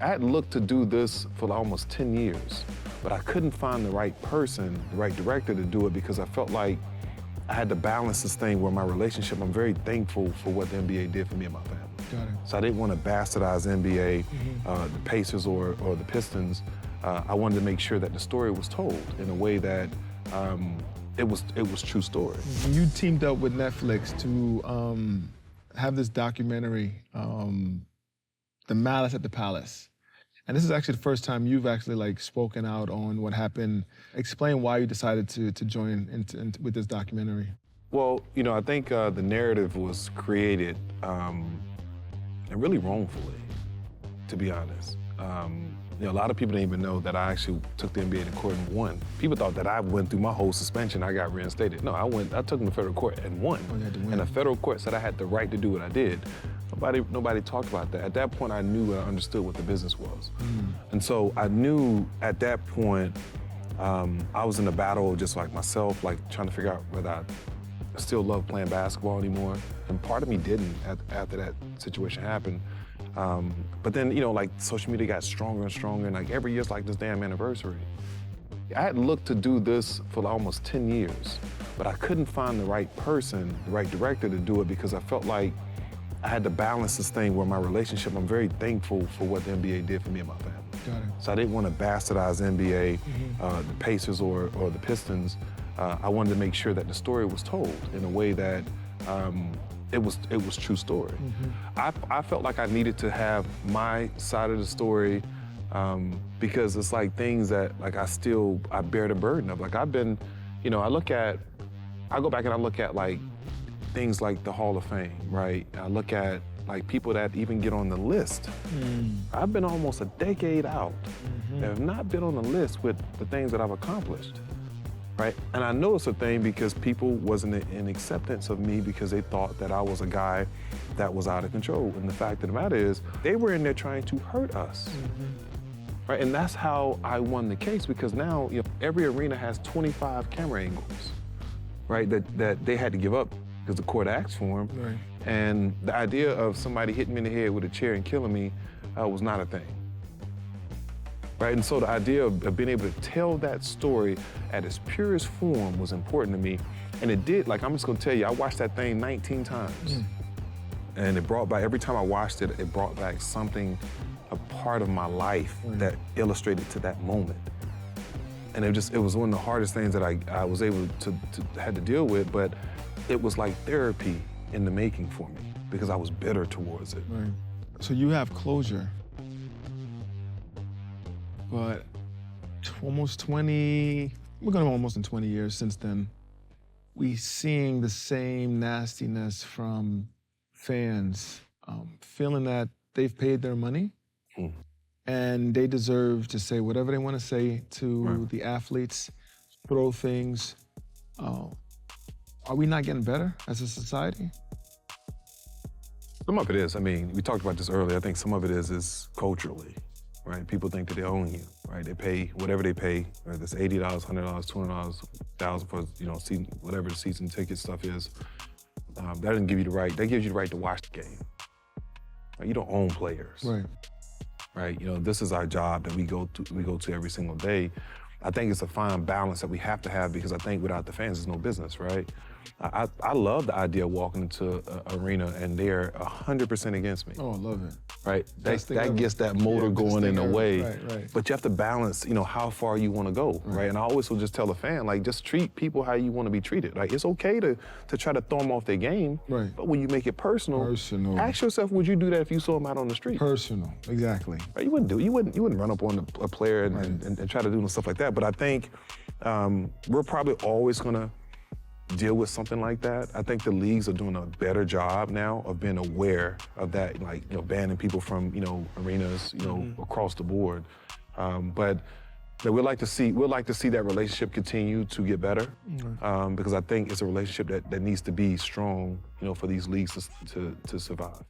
I had looked to do this for almost 10 years, but I couldn't find the right person, the right director to do it because I felt like I had to balance this thing where my relationship, I'm very thankful for what the NBA did for me and my family. Got it. So I didn't want to bastardize the NBA, the Pacers or the Pistons. I wanted to make sure that the story was told in a way that it was true story. You teamed up with Netflix to have this documentary, The Malice at the Palace. And this is actually the first time you've actually spoken out on what happened. Explain why you decided to join with this documentary. Well, I think the narrative was created and really wrongfully, to be honest. A lot of people didn't even know that I actually took the NBA to court and won. People thought that I went through my whole suspension, I got reinstated. No, I took them to federal court and won. Oh, you had to win. And the federal court said I had the right to do what I did. Nobody talked about that. At that point, I knew and understood what the business was. And so I knew at that point, I was in a battle just like myself, trying to figure out whether I still love playing basketball anymore. And part of me didn't after that situation happened. But then, social media got stronger and stronger, and every year's like this damn anniversary. I had looked to do this for almost 10 years, but I couldn't find the right person, the right director to do it because I felt like I had to balance this thing where my relationship, I'm very thankful for what the NBA did for me and my family. Got it. So I didn't want to bastardize the NBA, the Pacers or the Pistons. I wanted to make sure that the story was told in a way that it was true story. I felt like I needed to have my side of the story because it's things that I bear the burden of. I've been, I go back and I look at things like the Hall of Fame, right? I look at people that even get on the list. I've been almost a decade out and have not been on the list with the things that I've accomplished. Right? And I know it's a thing because people wasn't in acceptance of me because they thought that I was a guy that was out of control. And the fact of the matter is, they were in there trying to hurt us. Right? And that's how I won the case because now every arena has 25 camera angles, right? That they had to give up because the court asked for them. Right. And the idea of somebody hitting me in the head with a chair and killing me was not a thing. Right, and so the idea of being able to tell that story at its purest form was important to me. And it did, I'm just gonna tell you, I watched that thing 19 times. And it brought back, every time I watched it, it brought back something, a part of my life that illustrated to that moment. And it was one of the hardest things that I was able to had to deal with, but it was like therapy in the making for me because I was bitter towards it. Right. So you have closure. But almost 20, we're going to almost in 20 years since then, we seeing the same nastiness from fans, feeling that they've paid their money and they deserve to say whatever they want to say to the athletes, throw things. Are we not getting better as a society? Some of it is. We talked about this earlier. I think some of it is culturally. Right, people think that they own you, right? They pay whatever they pay, whether it's $80, $100, $200, $1,000 for season, whatever the season ticket stuff is. That doesn't give you the right. That gives you the right to watch the game. Right? You don't own players. Right. Right. This is our job that we go to every single day. I think it's a fine balance that we have to have because I think without the fans, there's no business, right? I love the idea of walking into an arena and they're 100% against me. Oh, I love it. Right, that gets that motor going in a way. Right. But you have to balance, how far you want to go, right? And I always will just tell a fan, just treat people how you want to be treated. It's okay to try to throw them off their game, right? But when you make it personal, ask yourself, would you do that if you saw them out on the street? Personal, exactly. Right? You wouldn't do it. You wouldn't run up on a player and try to do stuff like that. But I think we're probably always gonna deal with something like that. I think the leagues are doing a better job now of being aware of that, banning people from, arenas, across the board. But we'd like to see that relationship continue to get better because I think it's a relationship that needs to be strong, for these leagues to survive.